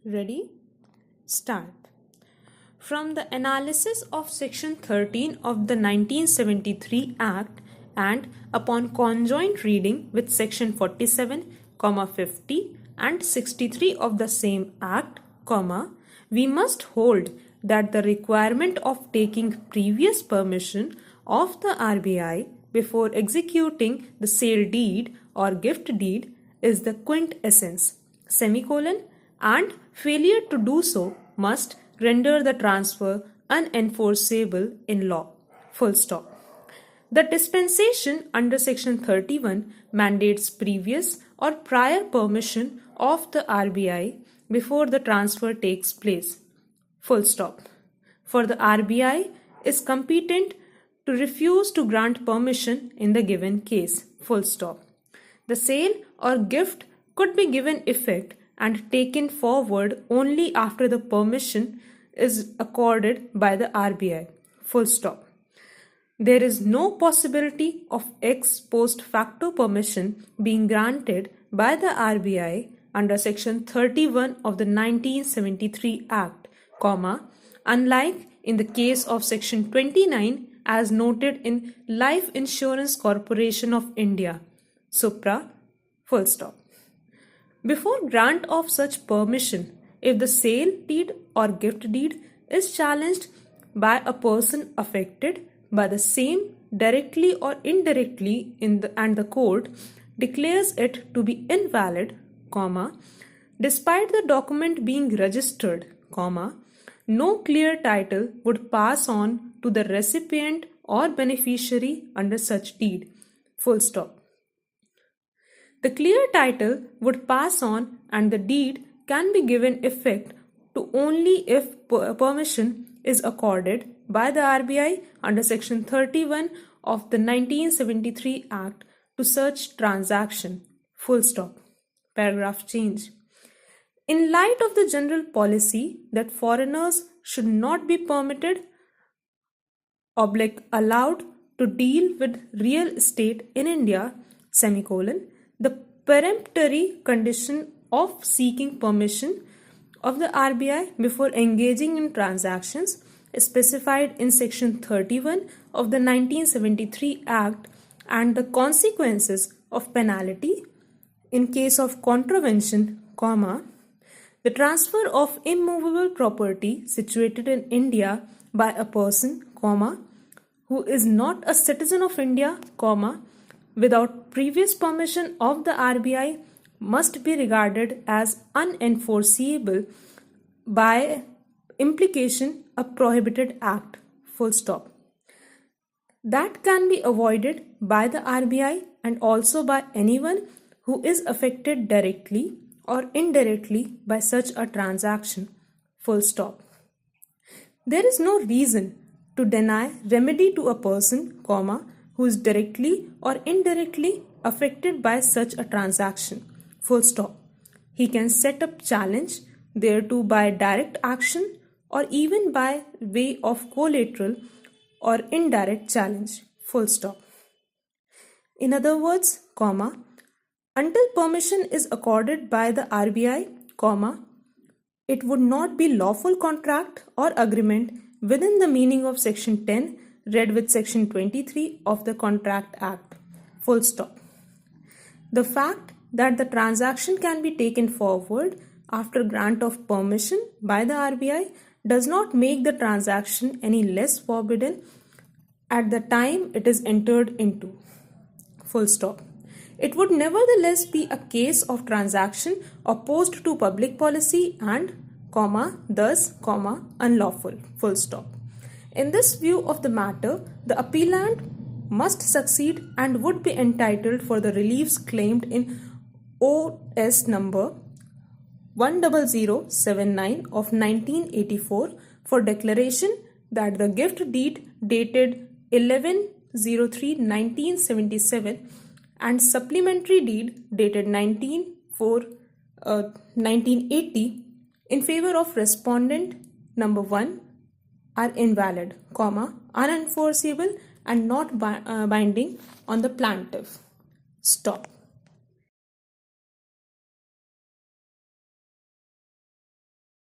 Ready? Start. From the analysis of Section 13 of the 1973 Act and upon conjoint reading with Section 47, 50 and 63 of the same Act, we must hold that the requirement of taking previous permission of the RBI before executing the sale deed or gift deed is the quintessence, and failure to do so must render the transfer unenforceable in law. Full stop. The dispensation under Section 31 mandates previous or prior permission of the RBI before the transfer takes place. Full stop. For the RBI is competent to refuse to grant permission in the given case. Full stop. The sale or gift could be given effect and taken forward only after the permission is accorded by the RBI. Full stop. There is no possibility of ex post facto permission being granted by the RBI under Section 31 of the 1973 Act, unlike in the case of Section 29 as noted in Life Insurance Corporation of India, Supra, full stop. Before grant of such permission, if the sale deed or gift deed is challenged by a person affected by the same directly or indirectly and the court declares it to be invalid, despite the document being registered, no clear title would pass on to the recipient or beneficiary under such deed, full stop. The clear title would pass on and the deed can be given effect to only if permission is accorded by the RBI under Section 31 of the 1973 Act to such transaction. Full stop. Paragraph change. In light of the general policy that foreigners should not be permitted allowed to deal with real estate in India, the peremptory condition of seeking permission of the RBI before engaging in transactions is specified in Section 31 of the 1973 Act, and the consequences of penalty in case of contravention, the transfer of immovable property situated in India by a person, who is not a citizen of India, without previous permission of the RBI must be regarded as unenforceable, by implication a prohibited act, full stop. That can be avoided by the RBI and also by anyone who is affected directly or indirectly by such a transaction, full stop. There is no reason to deny remedy to a person, who is directly or indirectly affected by such a transaction, full stop. He can set up challenge thereto by direct action or even by way of collateral or indirect challenge, full stop. In other words, until permission is accorded by the RBI, it would not be lawful contract or agreement within the meaning of Section 10 read with Section 23 of the Contract Act, full stop. The fact that the transaction can be taken forward after grant of permission by the RBI does not make the transaction any less forbidden at the time it is entered into, full stop. It would nevertheless be a case of transaction opposed to public policy and, thus, unlawful, full stop. In this view of the matter, the appellant must succeed and would be entitled for the reliefs claimed in OS number 10079 of 1984 for declaration that the gift deed dated 11/03/1977 and supplementary deed dated 1980 in favor of respondent number 1 are invalid, unenforceable and not binding on the plaintiff. Stop.